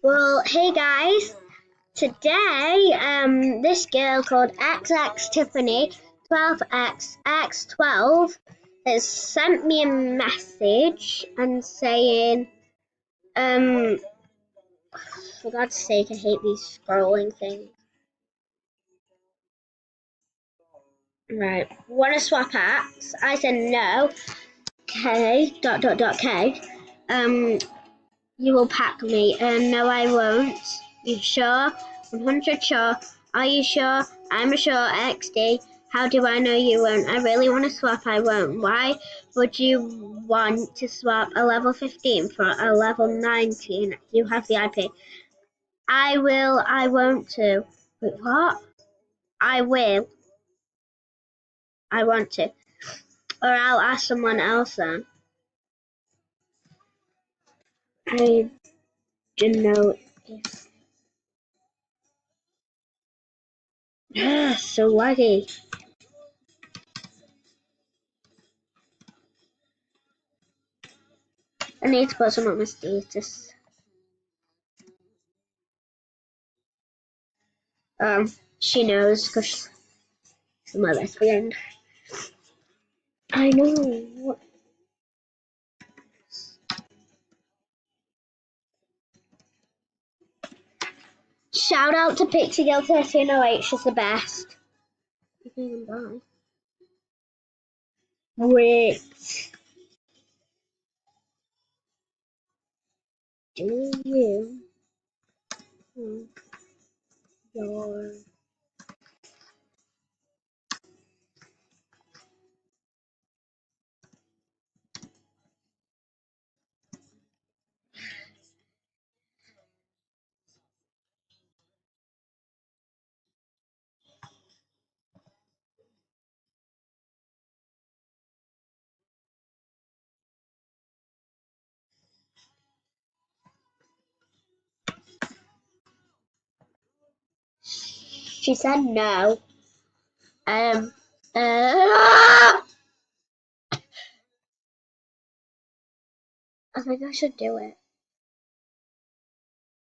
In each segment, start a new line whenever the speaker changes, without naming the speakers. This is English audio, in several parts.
Well, hey guys. Today, this girl called XX Tiffany 12XX12 has sent me a message and saying, for God's sake, I hate these scrolling things. Right, want to swap acts? I said no. K. K. You will pack me. No, I won't. You sure? 100 sure. Are you sure? I'm sure. XD. How do I know you won't? I really want to swap. I won't. Why would you want to swap a level 15 for a level 19? You have the IP. I will. I want to. Wait, what? I will. I want to. Or I'll ask someone else then. I don't know if. So laggy. I need to put some on my status. She knows because she's my best friend. I know. Shout out to Pixie Girl 1308. She's the best. You can even buy. Wait. Do you your She said no. Um I think I should do it.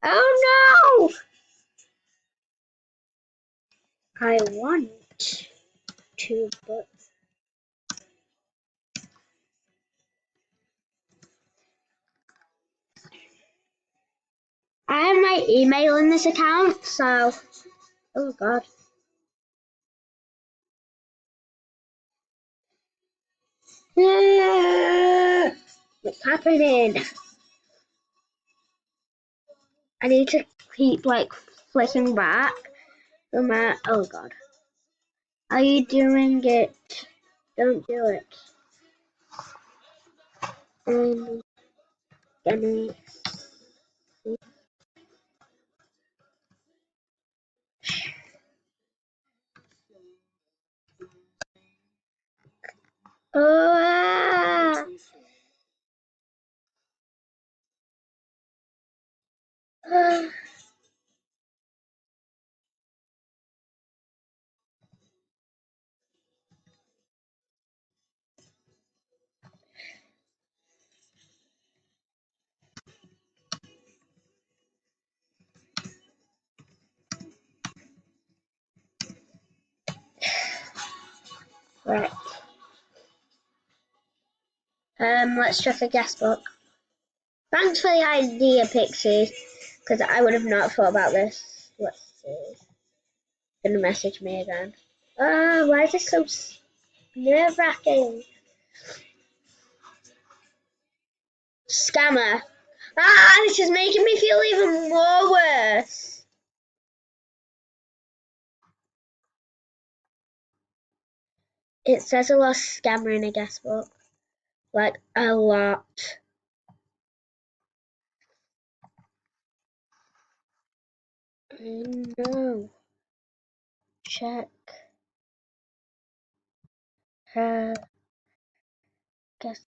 Oh no! I want to, but I have my email in this account, so oh god. What's happening? I need to keep like flicking back. Oh god. Are you doing it? Don't do it. I'm gonna see. Oh, ah. Right. Let's check a guest book. Thanks for the idea, Pixie, because I would have not thought about this. Let's see. Gonna message me again. Why is this so nerve-wracking? Scammer. This is making me feel even more worse. It says a lot of scammer in a guest book. Like, a lot. No. Check her guest.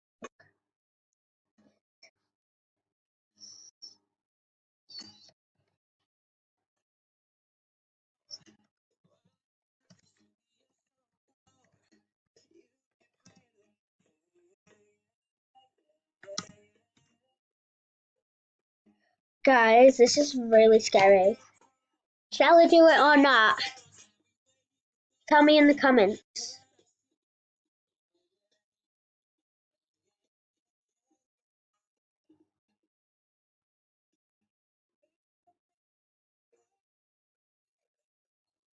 Guys, this is really scary. Shall I do it or not? Tell me in the comments.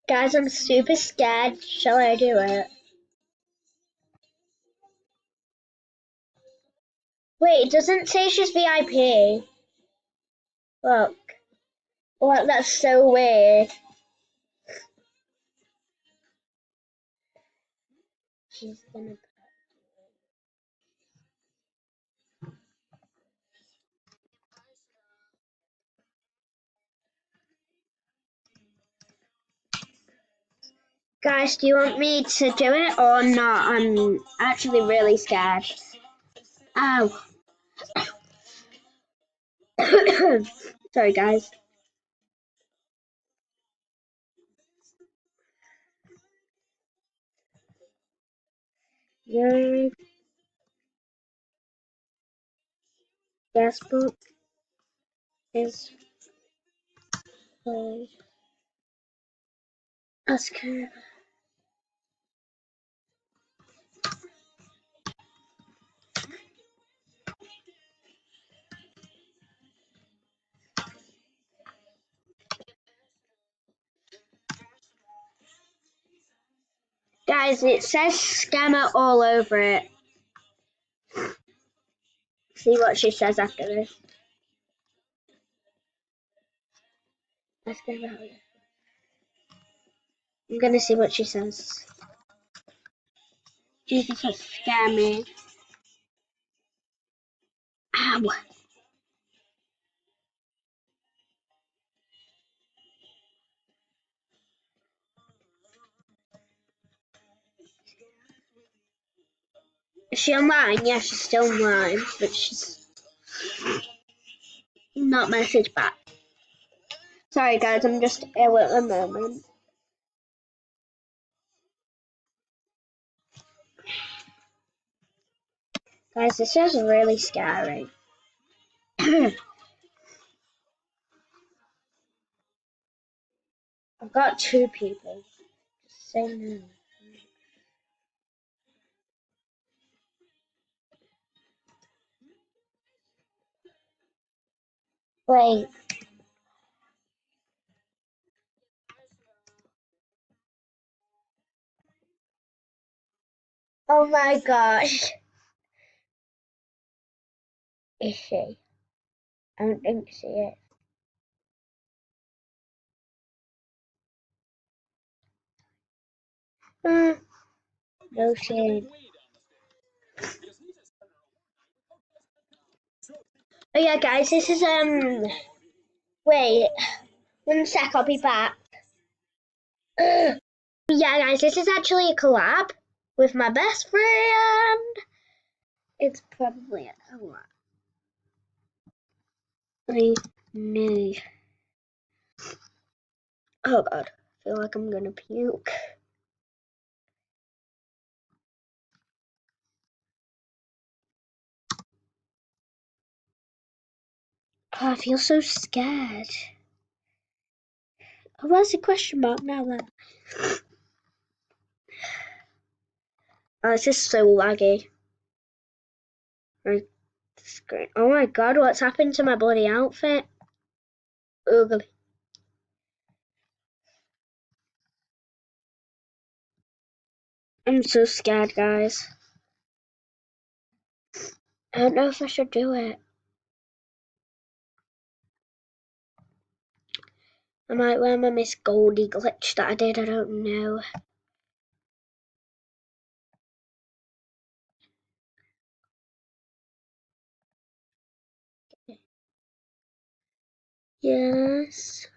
Guys, I'm super scared. Shall I do it? Wait, it doesn't say she's VIP. Look. What? That's so weird. She's gonna. Guys, do you want me to do it or not? I'm actually really scared. Ow. Sorry, guys. Your guestbook is full. Oscar. Guys, it says scammer all over it. See what she says after this. Let's go about it. I'm gonna see what she says. Jesus, that scared me. Ow. Is she online? Yeah, she's still online, but she's not messaged back. Sorry, guys, I'm just ill at the moment. Guys, this is really scary. I've got two people. Just say no. Wait. Oh my gosh. Is she? I don't think she is. No shade. Oh yeah, guys, this is wait, 1 sec, I'll be back. Yeah, guys, this is actually a collab with my best friend. It's probably a collab. I knew. Oh god, I feel like I'm gonna puke. Oh, I feel so scared. Oh, where's the question mark now then? Oh, it's just so laggy. Oh my god, what's happened to my bloody outfit? Ugly. I'm so scared, guys. I don't know if I should do it. I might wear my Miss Goldie glitch that I did, I don't know. Yes.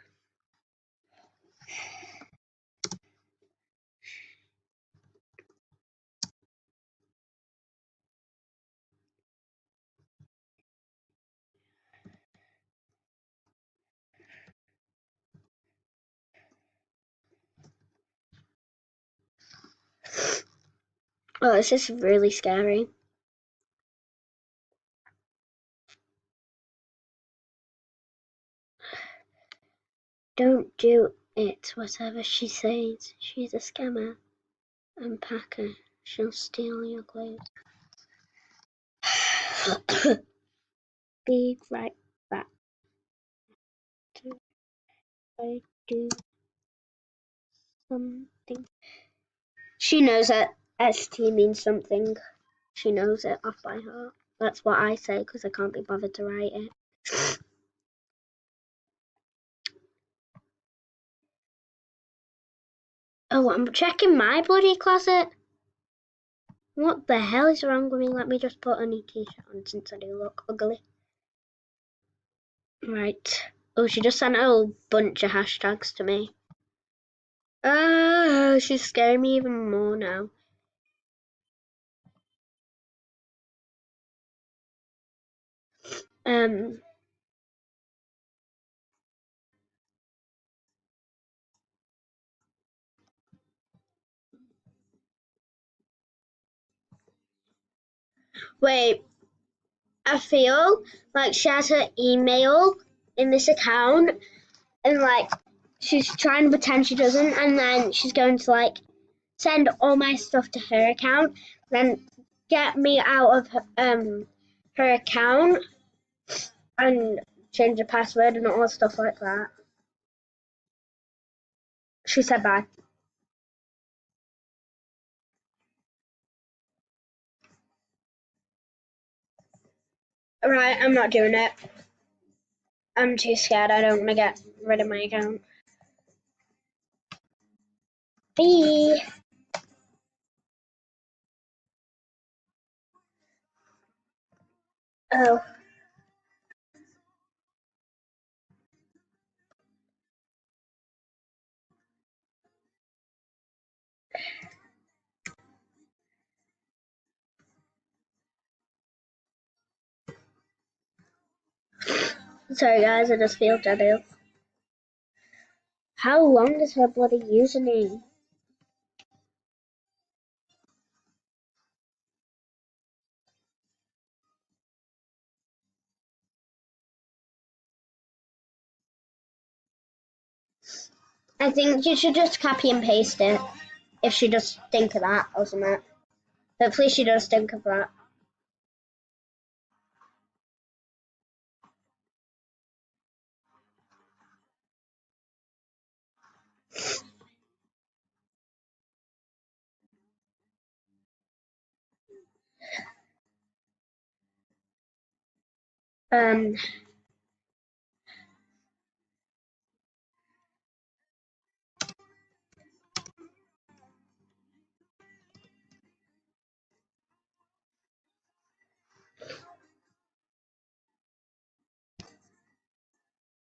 Oh, this is really scary. Don't do it, whatever she says. She's a scammer. Unpack her. She'll steal your clothes. Be right back. I do something. She knows that ST means something. She knows it off by heart. That's what I say because I can't be bothered to write it. Oh, I'm checking my bloody closet. What the hell is wrong with me? Let me just put a new t-shirt on since I do look ugly. Right. Oh, she just sent a whole bunch of hashtags to me. Oh, she's scaring me even more now. Wait, I feel like she has her email in this account and like she's trying to pretend she doesn't, and then she's going to like send all my stuff to her account, then get me out of her account and change the password and all stuff like that. She said bye. Right, I'm not doing it. I'm too scared. I don't want to get rid of my account. Bye. Oh. Sorry guys, I just feel dead. How long is her bloody username? I think you should just copy and paste it. If she does think of that or something. Hopefully she does think of that.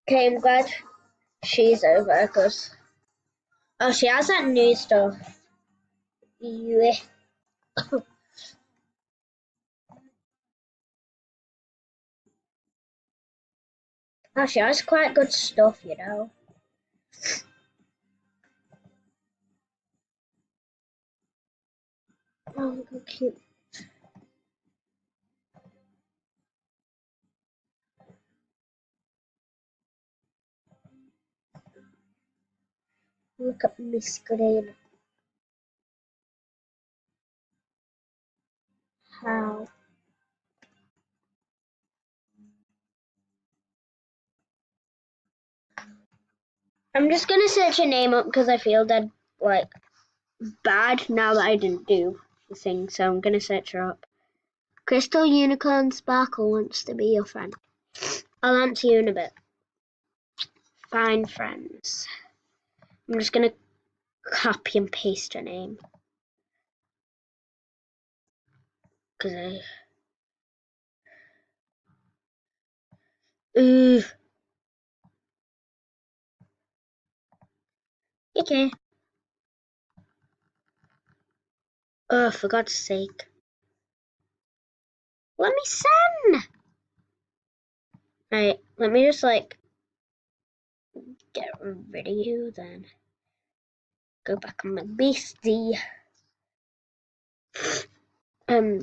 Okay, I'm glad she's over because she has that new stuff. Yeah. She has quite good stuff, you know. Oh, look how cute. Look at Miss Green. How? I'm just gonna search her name up because I feel dead like bad now that I didn't do the thing, so I'm gonna search her up. Crystal Unicorn Sparkle wants to be your friend. I'll answer you in a bit. Find friends. I'm just gonna copy and paste her name. Cause okay. Oh, for God's sake. Let me send! Right, let me just like get rid of you then. Go back on my beastie. Okay.